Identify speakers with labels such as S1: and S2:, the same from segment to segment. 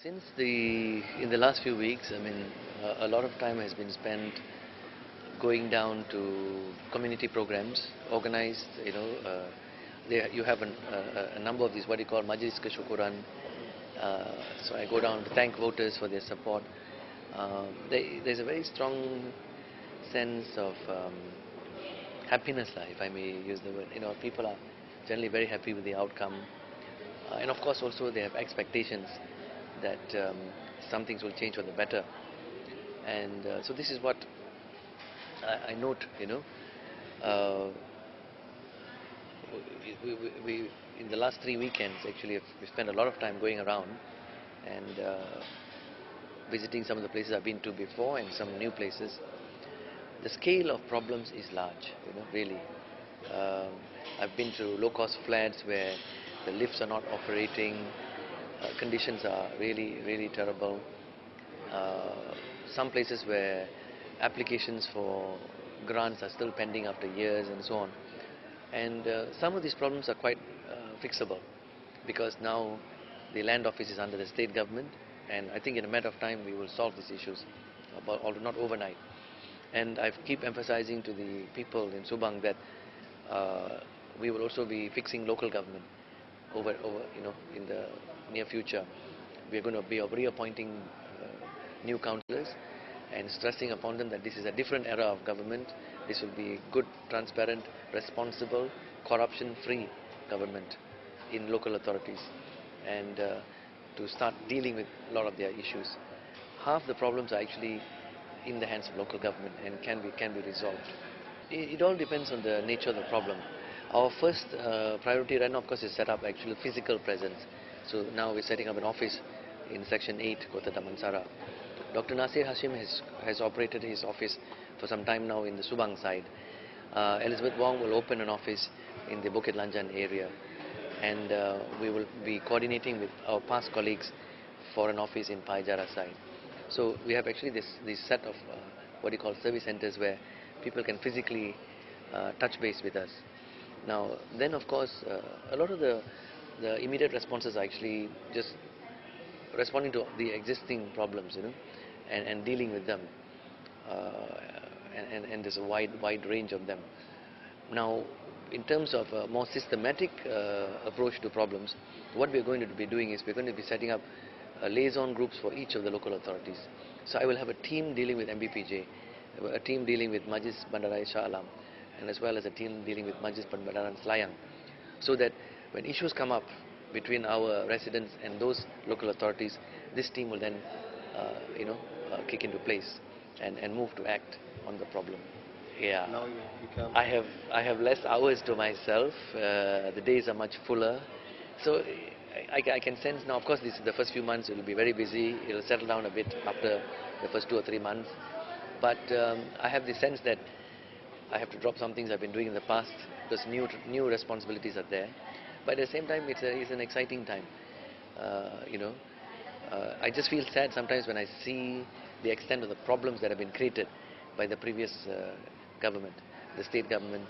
S1: In the last few weeks, I mean, a lot of time has been spent going down to community programs, organized, you have a number of these, what you call Majlis Kesyukuran. So I go down to thank voters for their support. There's a very strong sense of happiness, if I may use the word. People are generally very happy with the outcome. And of course also they have expectations that some things will change for the better. And so this is what I note, uh, we in the last 3 weekends actually we spent a lot of time going around and visiting some of the places I've been to before and some new places. The scale of problems is large, really. Um, I've been to low-cost flats where the lifts are not operating, conditions are really, really terrible. Some places where applications for grants are still pending after years and so on. And some of these problems are quite fixable because now the land office is under the state government, and I think in a matter of time we will solve these issues, although not overnight. And I keep emphasizing to the people in Subang that we will also be fixing local government over in the near future. We are going to be reappointing new councillors and stressing upon them that this is a different era of government. This will be good, transparent, responsible, corruption-free government in local authorities, and to start dealing with a lot of their issues. Half the problems are actually in the hands of local government and can be resolved. It all depends on the nature of the problem. Our first priority right now, of course, is set up actually physical presence. So now we're setting up an office in Section 8, Kota Damansara. Dr. Nasir Hashim has operated his office for some time now in the Subang side. Elizabeth Wong will open an office in the Bukit Lanjan area, and we will be coordinating with our past colleagues for an office in Paijara side. So we have actually this set of what you call service centers where people can physically touch base with us. Now, then of course, a lot of the immediate responses are actually just responding to the existing problems, and dealing with them. And there's a wide range of them. Now, in terms of a more systematic approach to problems, what we're going to be doing is we're going to be setting up liaison groups for each of the local authorities. So I will have a team dealing with MBPJ, a team dealing with Majlis Bandaraya Shah Alam, and as well as a team dealing with Majlis Perbandaran Selayang, so that when issues come up between our residents and those local authorities, this team will then kick into place and move to act on the problem. Yeah.
S2: Now you become.
S1: I have less hours to myself. The days are much fuller, so I can sense now. Of course, this is the first few months. It will be very busy. It will settle down a bit after the first 2 or 3 months. But I have the sense that I have to drop some things I've been doing in the past because new responsibilities are there. But at the same time, it's an exciting time. I just feel sad sometimes when I see the extent of the problems that have been created by the previous government, the state government,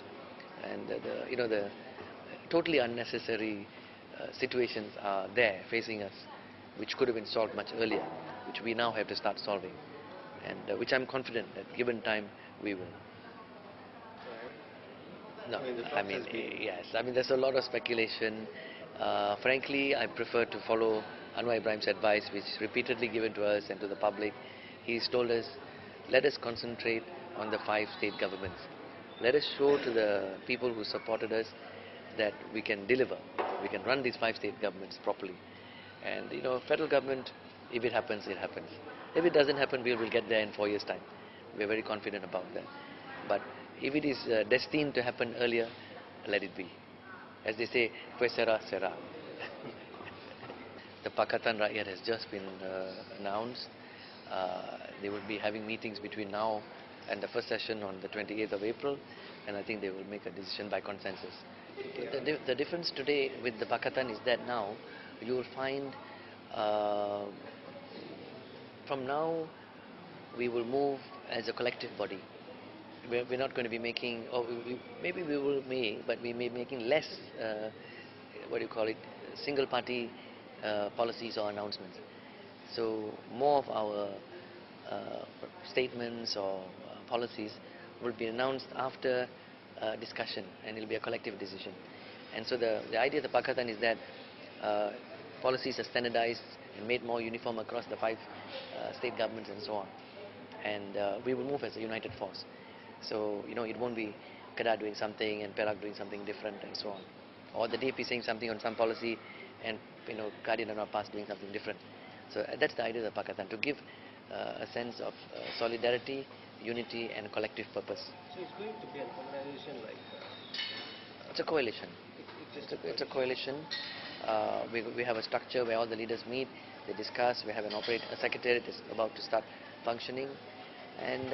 S1: and the totally unnecessary situations are there facing us, which could have been solved much earlier, which we now have to start solving, and which I'm confident that given time we will. No, I mean, yes, I mean there's a lot of speculation. Frankly, I prefer to follow Anwar Ibrahim's advice, which is repeatedly given to us and to the public. He's told us, let us concentrate on the 5 state governments. Let us show to the people who supported us that we can deliver. We can run these 5 state governments properly. And federal government, if it happens, it happens. If it doesn't happen, we will get there in 4 years' time. We're very confident about that. But if it is destined to happen earlier, let it be. As they say, fue sera, sera. The Pakatan Rakyat has just been announced. They will be having meetings between now and the first session on the 28th of April, and I think they will make a decision by consensus. The difference today with the Pakatan is that now you will find from now we will move as a collective body. We're not going to be making, or maybe we will but we may be making less, single party policies or announcements. So more of our statements or policies will be announced after discussion, and it will be a collective decision. And so the idea of the Pakatan is that uh, policies are standardized and made more uniform across the five state governments and so on. And we will move as a united force. So, it won't be Kedah doing something and Perak doing something different and so on. Or the DP saying something on some policy and, Guardian and Pas doing something different. So that's the idea of the Pakatan, to give a sense of solidarity, unity and collective purpose.
S2: So it's going to be an organization like...
S1: It's a coalition. It's a coalition. We have a structure where all the leaders meet, they discuss, we have a secretariat that's about to start functioning. And,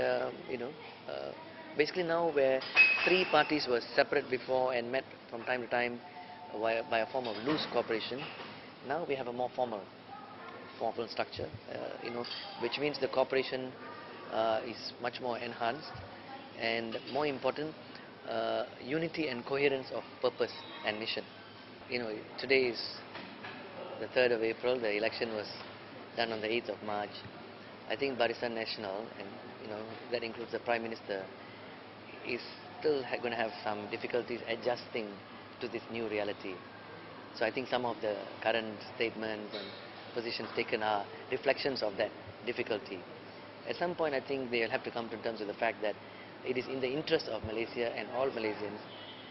S1: basically now where three parties were separate before and met from time to time by a form of loose cooperation, now we have a more formal structure, which means the cooperation is much more enhanced, and more important, unity and coherence of purpose and mission. Today is the 3rd of April, the election was done on the 8th of March. I think Barisan Nasional, and that includes the Prime Minister, is still going to have some difficulties adjusting to this new reality. So I think some of the current statements and positions taken are reflections of that difficulty. At some point, I think they'll have to come to terms with the fact that it is in the interest of Malaysia and all Malaysians,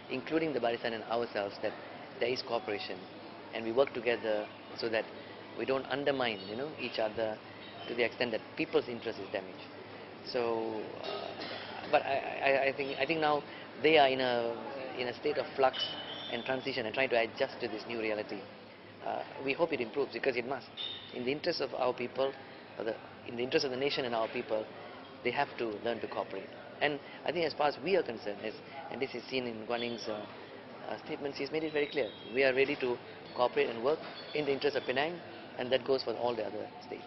S1: including the Barisan and ourselves, that there is cooperation, and we work together so that we don't undermine, each other to the extent that people's interest is damaged. So, but I think now they are in a state of flux and transition and trying to adjust to this new reality. We hope it improves, because it must. In the interest of our people, in the interest of the nation and our people, they have to learn to cooperate. And I think as far as we are concerned, and this is seen in Guan Ying's statements, he's made it very clear. We are ready to cooperate and work in the interest of Penang, and that goes for all the other states.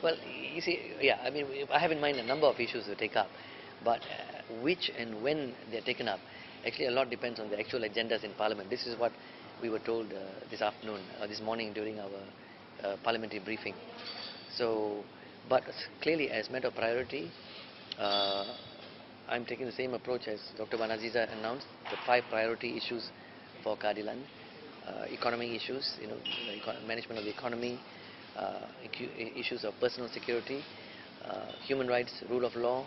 S1: Well, you see, yeah, I mean, I have in mind a number of issues to take up, but which and when they're taken up, actually a lot depends on the actual agendas in Parliament. This is what we were told this morning during our parliamentary briefing. So, but clearly as matter of priority, I'm taking the same approach as Dr. Banaziza announced, the 5 priority issues for Keadilan. Economic issues, management of the economy, issues of personal security, human rights, rule of law,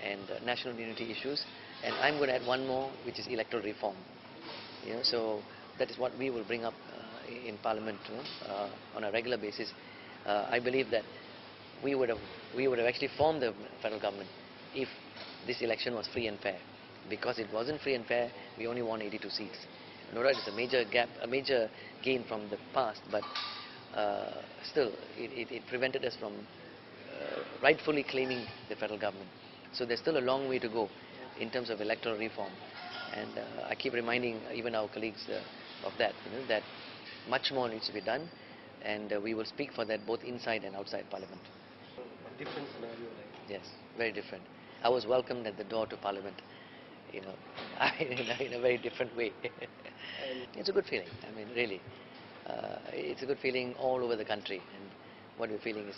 S1: and national unity issues. And I'm going to add one more, which is electoral reform. So that is what we will bring up in Parliament on a regular basis. I believe that we would have actually formed the federal government if this election was free and fair. Because it wasn't free and fair, we only won 82 seats. No doubt it's a major gap, a major gain from the past, but still it prevented us from rightfully claiming the federal government. So there's still a long way to go in terms of electoral reform, and I keep reminding even our colleagues of that, that much more needs to be done, and we will speak for that both inside and outside Parliament.
S2: A different scenario, like...
S1: Yes, very different. I was welcomed at the door to Parliament, in a very different way. It's a good feeling. I mean, really, it's a good feeling all over the country. And what we're feeling is,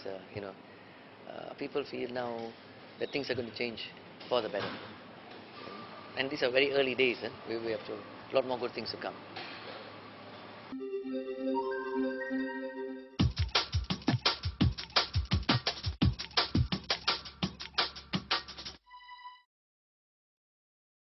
S1: people feel now that things are going to change for the better. And these are very early days. We have a lot more good things to come.